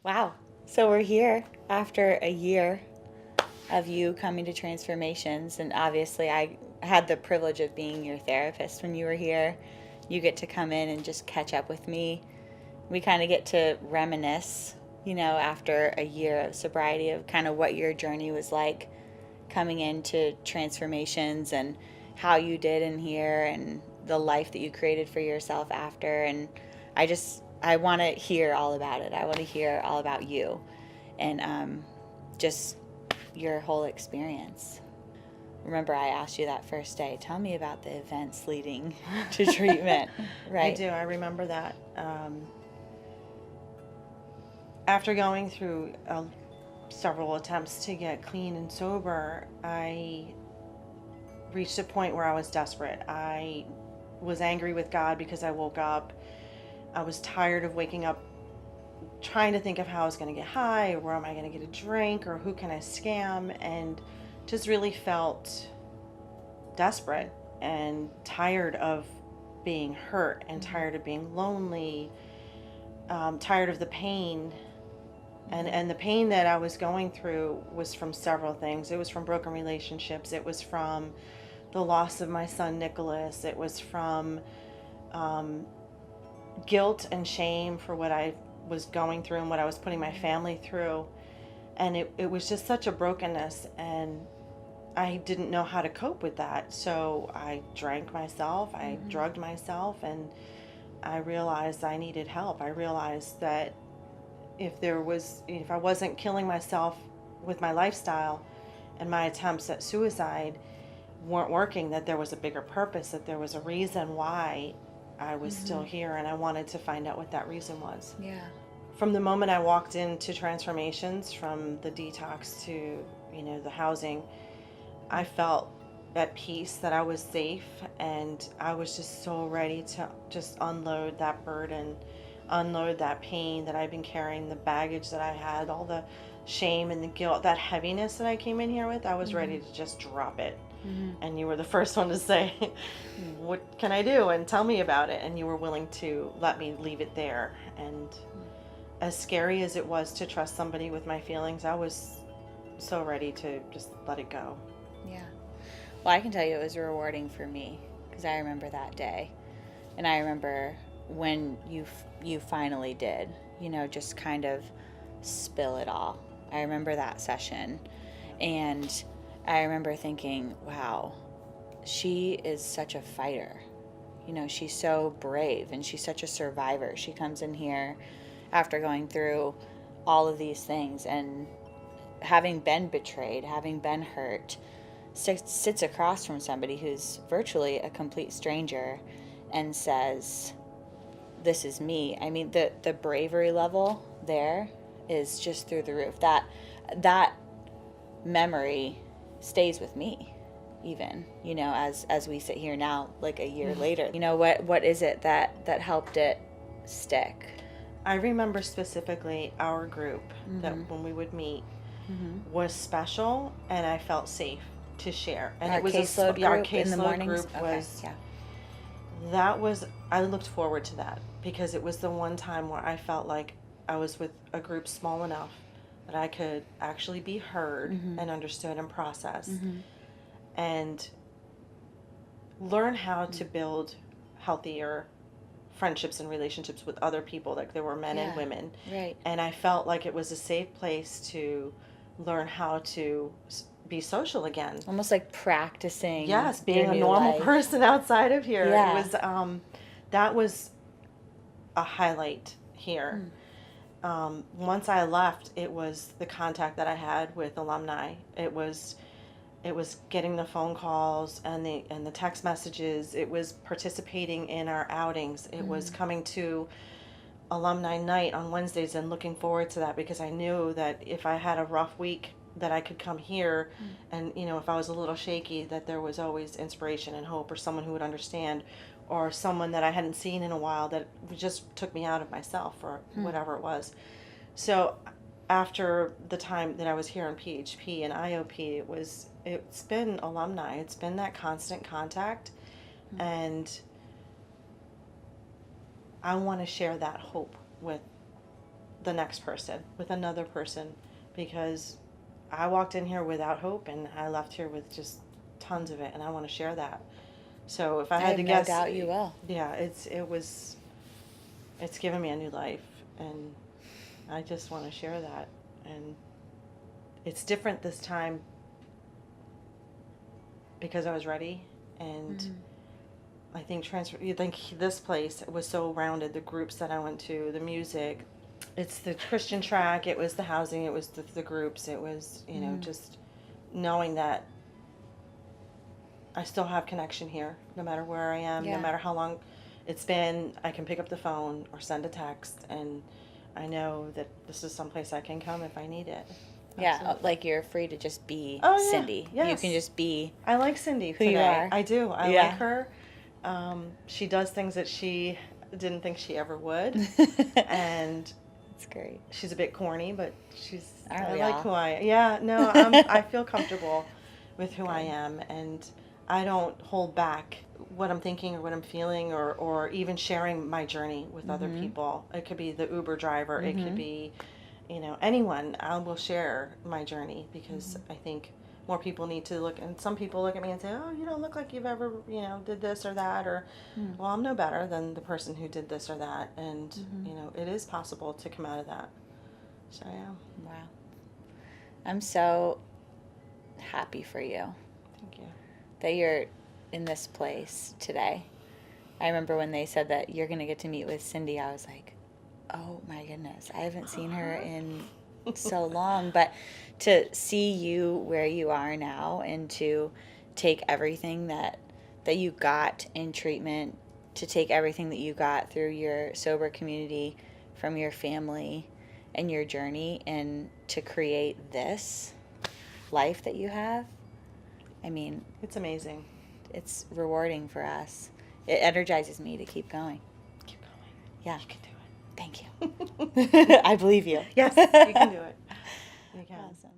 Wow. So we're here after a year of you coming to Transformations. And obviously, I had the privilege of being your therapist when you were here. You get to come in and just catch up with me. We kind of get to reminisce, after a year of sobriety, of kind of what your journey was like coming into Transformations and how you did in here and the life that you created for yourself after. And I want to hear all about it. I want to hear all about you and just your whole experience. Remember, I asked you that first day, tell me about the events leading to treatment, I right? do. I remember that. After going through several attempts to get clean and sober, I reached a point where I was desperate. I was angry with God because I woke up. I was tired of waking up trying to think of how I was going to get high, or where am I going to get a drink, or who can I scam, and just really felt desperate and tired of being hurt and tired of being lonely, tired of the pain. And the pain that I was going through was from several things. It was from broken relationships. It was from the loss of my son Nicholas. It was from um, guilt and shame for what I was going through and what I was putting my family through. And it was just such a brokenness, and I didn't know how to cope with that. So I drank myself, I drugged myself, and I realized I needed help. I realized that if I wasn't killing myself with my lifestyle and my attempts at suicide weren't working, that there was a bigger purpose, that there was a reason why I was still here, and I wanted to find out what that reason was. Yeah. From the moment I walked into Transformations, from the detox to, the housing, I felt at peace, that I was safe, and I was just so ready to just unload that burden, unload that pain that I've been carrying, the baggage that I had, all the shame and the guilt, that heaviness that I came in here with. I was ready to just drop it. And you were the first one to say, what can I do? And tell me about it. And you were willing to let me leave it there. And as scary as it was to trust somebody with my feelings, I was so ready to just let it go. Yeah. Well, I can tell you it was rewarding for me because I remember that day. And I remember when you finally did, just kind of spill it all. I remember that session. And I remember thinking, wow, she is such a fighter. She's so brave and she's such a survivor. She comes in here after going through all of these things and having been betrayed, having been hurt, sits across from somebody who's virtually a complete stranger and says, this is me. I mean, the bravery level there is just through the roof. That memory stays with me, even, as we sit here now, like a year later. What is it that helped it stick? I remember specifically our group, that when we would meet, was special, and I felt safe to share. And Our it was caseload our group in the caseload mornings? group Okay, was yeah. that was I looked forward to that, because it was the one time where I felt like I was with a group small enough that I could actually be heard and understood and processed, and learn how to build healthier friendships and relationships with other people. Like, there were men and Yeah, women, right. and I felt like it was a safe place to learn how to be social again. Almost like practicing Yes, your being a new normal life. person outside of here. It Yeah. was that was a highlight here. Once I left, it was the contact that I had with alumni. It was getting the phone calls and the text messages. It was participating in our outings. It was coming to alumni night on Wednesdays and looking forward to that, because I knew that if I had a rough week, that I could come here, and if I was a little shaky, that there was always inspiration and hope, or someone who would understand, or someone that I hadn't seen in a while that just took me out of myself, or whatever it was. So after the time that I was here in PHP and IOP, it's been alumni. It's been that constant contact, and I want to share that hope with the next person, with another person, because I walked in here without hope and I left here with just tons of it, and I want to share that. So if I I had have to no guess, doubt you will. yeah, it's given me a new life, and I just want to share that. And it's different this time because I was ready, and I think you think this place was so rounded. The groups that I went to, the music, it's the Christian track. It was the housing. It was the groups. It was just knowing that I still have connection here, no matter where I am, no Yeah. matter how long it's been. I can pick up the phone or send a text, and I know that this is someplace I can come if I need it. Yeah, Absolutely. like you're free to just be Oh, yeah. Cindy. You Yes. can just be I like Cindy who today. you are. I do. I Yeah. like her. She does things that she didn't think she ever would, and That's great. she's a bit corny, but Aren't I we like all? who I am. Yeah, no, I feel comfortable with who I Good. am, and I don't hold back what I'm thinking or what I'm feeling, or even sharing my journey with other people. It could be the Uber driver. It could be, anyone. I will share my journey because I think more people need to look, and some people look at me and say, oh, you don't look like you've ever, did this or that, or, well, I'm no better than the person who did this or that, and, it is possible to come out of that. So, yeah. Wow. I'm so happy for you Thank you. that you're in this place today. I remember when they said that you're going to get to meet with Cindy, I was like, oh my goodness, I haven't seen her in so long. But to see you where you are now and to take everything that you got in treatment, to take everything that you got through your sober community, from your family and your journey, and to create this life that you have, I mean, It's amazing. it's rewarding for us. It energizes me to keep going. Keep going. Yeah. You can do it. Thank you. I believe you. Yes, you can do it. You can. Awesome.